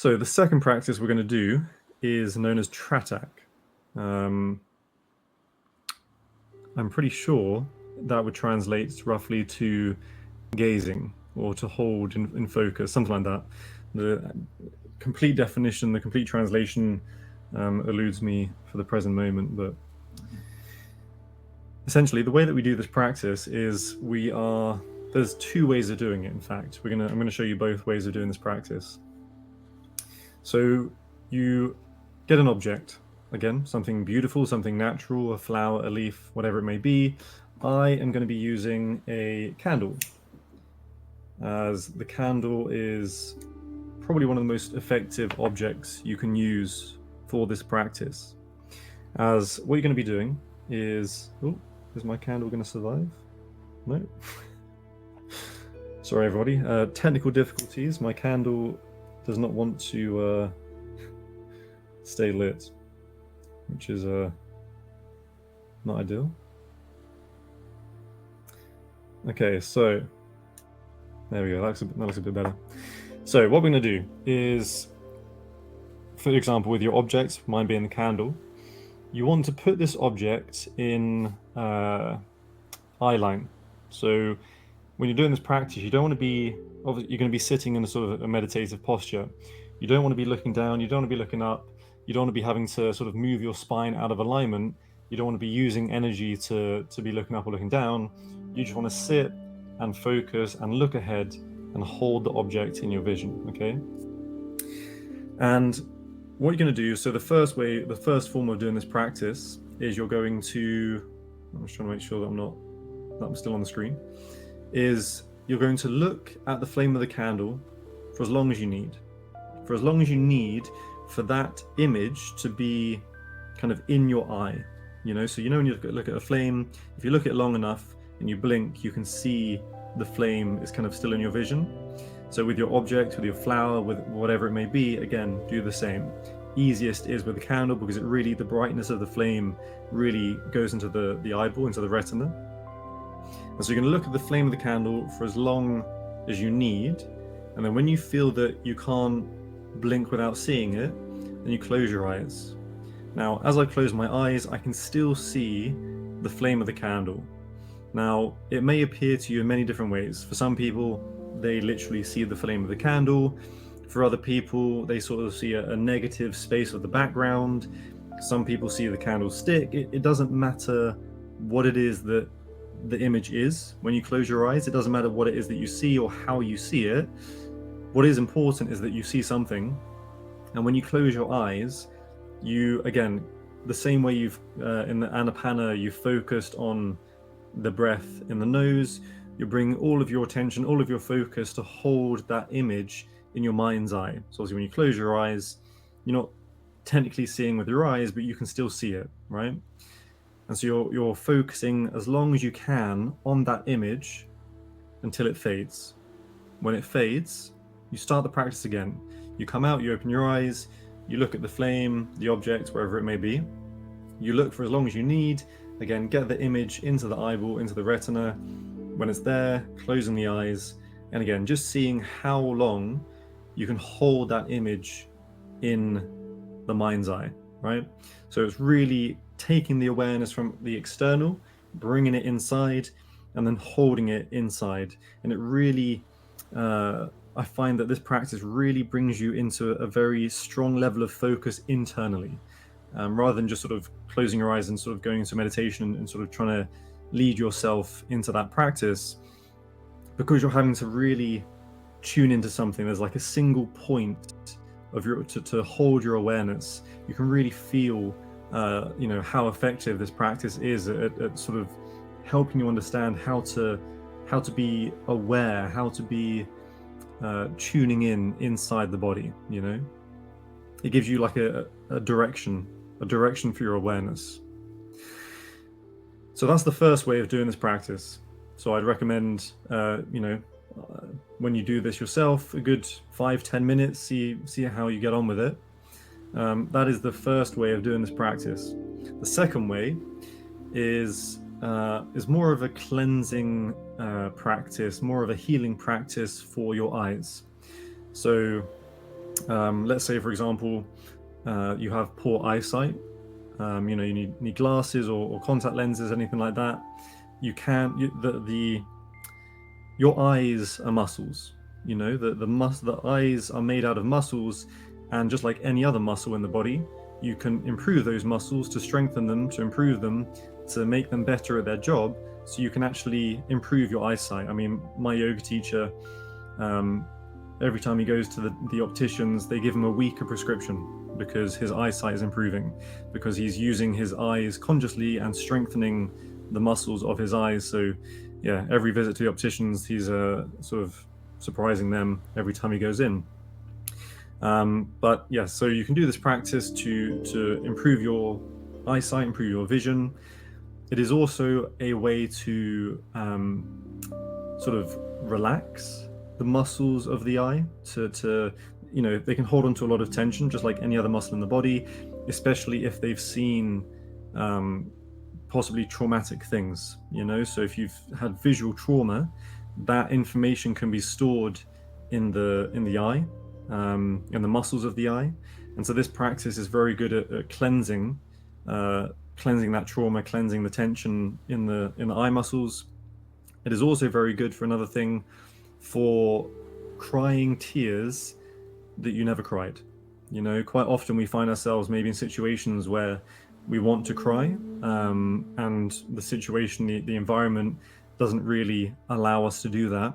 So the second practice we're going to do is known as Trataka. I'm pretty sure that would translate roughly to gazing or to hold in focus, something like that. The complete definition, the complete translation eludes me for the present moment, but essentially the way that we do this practice is there's two ways of doing it. In fact, I'm going to show you both ways of doing this practice. So you get an object, again, something beautiful, something natural, a flower, a leaf, whatever it may be. I am going to be using a candle, as the candle is probably one of the most effective objects you can use for this practice. As what you're going to be doing is... Oh, is my candle going to survive? No. Sorry, everybody. Technical difficulties. My candle does not want to stay lit, which is not ideal. Okay, so there we go. That looks a bit better. So what we're going to do is, for example, with your object, mine being the candle, you want to put this object in eye line. So when you're doing this practice, you don't want to be, obviously you're going to be sitting in a sort of a meditative posture. You don't want to be looking down, you don't want to be looking up, you don't want to be having to sort of move your spine out of alignment, you don't want to be using energy to be looking up or looking down. You just want to sit and focus and look ahead and hold the object in your vision, okay? And what you're going to do, so the first form of doing this practice is you're going to, I'm just trying to make sure that I'm still on the screen, is you're going to look at the flame of the candle for as long as you need. For as long as you need for that image to be kind of in your eye. You know, so you know when you look at a flame, if you look at it long enough and you blink, you can see the flame is kind of still in your vision. So with your object, with your flower, with whatever it may be, again, do the same. Easiest is with the candle because the brightness of the flame really goes into the eyeball, into the retina. And so you're going to look at the flame of the candle for as long as you need. And then when you feel that you can't blink without seeing it, then you close your eyes. Now, as I close my eyes, I can still see the flame of the candle. Now, it may appear to you in many different ways. For some people, they literally see the flame of the candle. For other people, they sort of see a negative space of the background. Some people see the candlestick. It doesn't matter what it is that the image is when you close your eyes. It doesn't matter what it is that you see or how you see it. What is important is that you see something, and when you close your eyes, you, again, the same way you've in the Anapana, you focused on the breath in the nose, you bring all of your attention, all of your focus to hold that image in your mind's eye. So obviously when you close your eyes, you're not technically seeing with your eyes, but you can still see it, right? And so you're focusing as long as you can on that image until it fades. When it fades, you start the practice again. You come out, you open your eyes, you look at the flame, the object, wherever it may be. You look for as long as you need. Again, get the image into the eyeball, into the retina. When it's there, closing the eyes. And again, just seeing how long you can hold that image in the mind's eye, right? So it's really taking the awareness from the external, bringing it inside, and then holding it inside. And it really, I find that this practice really brings you into a very strong level of focus internally, rather than just sort of closing your eyes and sort of going into meditation and sort of trying to lead yourself into that practice. Because you're having to really tune into something, there's like a single point of your to hold your awareness. You can really feel how effective this practice is at sort of helping you understand how to be aware, how to be tuning inside the body. You know, it gives you like a direction for your awareness. So that's the first way of doing this practice. So I'd recommend when you do this yourself, a good 5-10 minutes, see how you get on with it. That is the first way of doing this practice. The second way is more of a cleansing practice, more of a healing practice for your eyes. So Let's say, for example, you have poor eyesight. You need glasses or contact lenses, anything like that. Your eyes are muscles. The eyes are made out of muscles, and just like any other muscle in the body, you can improve those muscles to strengthen them, to improve them, to make them better at their job, so you can actually improve your eyesight. I mean, my yoga teacher, every time he goes to the opticians, they give him a weaker prescription because his eyesight is improving, because he's using his eyes consciously and strengthening the muscles of his eyes. So yeah, every visit to the opticians, he's sort of surprising them every time he goes in. But yeah, so you can do this practice to improve your eyesight, improve your vision. It is also a way to sort of relax the muscles of the eye. They can hold on to a lot of tension, just like any other muscle in the body, especially if they've seen possibly traumatic things. So if you've had visual trauma, that information can be stored in the eye, in the muscles of the eye. And so this practice is very good at cleansing that trauma, cleansing the tension in the eye muscles. It is also very good for another thing, for crying tears that you never cried. Quite often we find ourselves maybe in situations where we want to cry, and the situation, the environment doesn't really allow us to do that,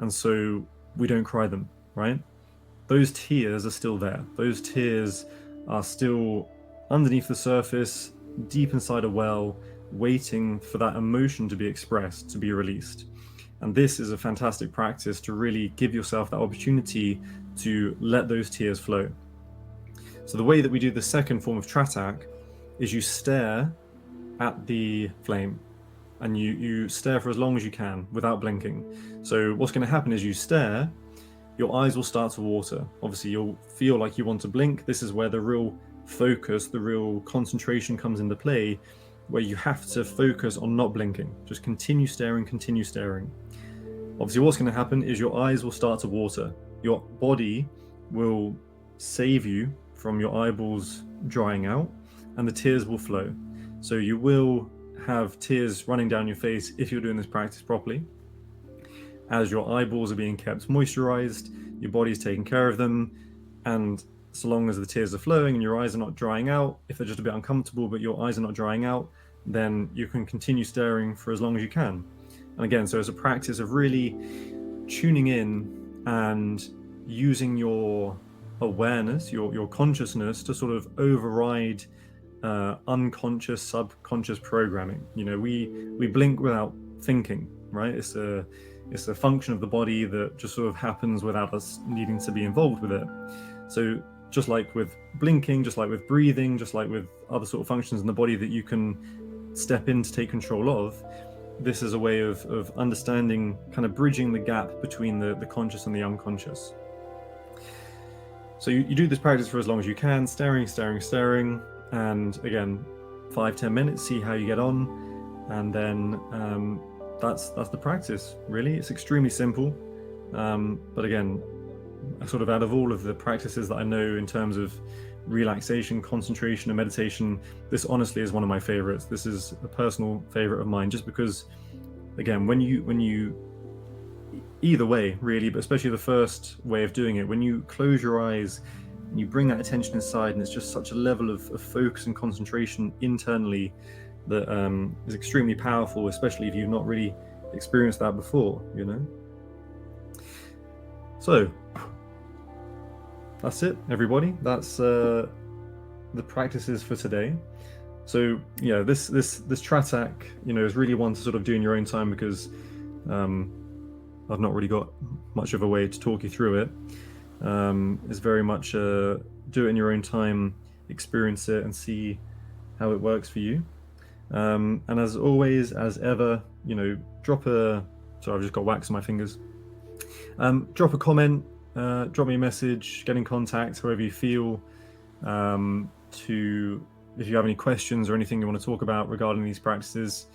and so we don't cry them, right? Those tears are still there. Those tears are still underneath the surface, deep inside a well, waiting for that emotion to be expressed, to be released. And this is a fantastic practice to really give yourself that opportunity to let those tears flow. So the way that we do the second form of Trataka is you stare at the flame, and you stare for as long as you can without blinking. So what's going to happen is you stare, your eyes will start to water. Obviously, you'll feel like you want to blink. This is where the real focus, the real concentration comes into play, where you have to focus on not blinking. Just continue staring, continue staring. Obviously, what's going to happen is your eyes will start to water. Your body will save you from your eyeballs drying out, and the tears will flow. So you will have tears running down your face if you're doing this practice properly. As your eyeballs are being kept moisturized, your body's taking care of them, and so long as the tears are flowing and your eyes are not drying out, if they're just a bit uncomfortable but your eyes are not drying out, then you can continue staring for as long as you can. And again, so it's a practice of really tuning in and using your awareness, your consciousness, to sort of override unconscious, subconscious programming. We blink without thinking, right? It's a function of the body that just sort of happens without us needing to be involved with it. So just like with blinking, just like with breathing, just like with other sort of functions in the body that you can step in to take control of, this is a way of understanding, kind of bridging the gap between the conscious and the unconscious. So you do this practice for as long as you can, staring, and again, 5-10 minutes, see how you get on, and then that's the practice, really. It's extremely simple, but again, sort of out of all of the practices that I know in terms of relaxation, concentration, and meditation, this honestly is one of my favorites. This is a personal favorite of mine, just because, again, when you either way, really, but especially the first way of doing it, when you close your eyes and you bring that attention inside, and it's just such a level of focus and concentration internally that is extremely powerful, especially if you've not really experienced that before, So that's it, everybody. That's the practices for today. So yeah, this Trataka, is really one to sort of do in your own time, because I've not really got much of a way to talk you through it. It's very much do it in your own time, experience it, and see how it works for you. And as always, as ever, drop a... Sorry, I've just got wax on my fingers. Drop a comment, drop me a message, get in contact, however you feel, if you have any questions or anything you want to talk about regarding these practices.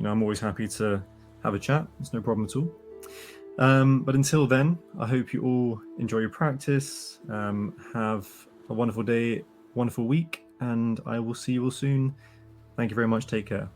I'm always happy to have a chat. It's no problem at all. But until then, I hope you all enjoy your practice. Have a wonderful day, wonderful week, and I will see you all soon. Thank you very much. Take care.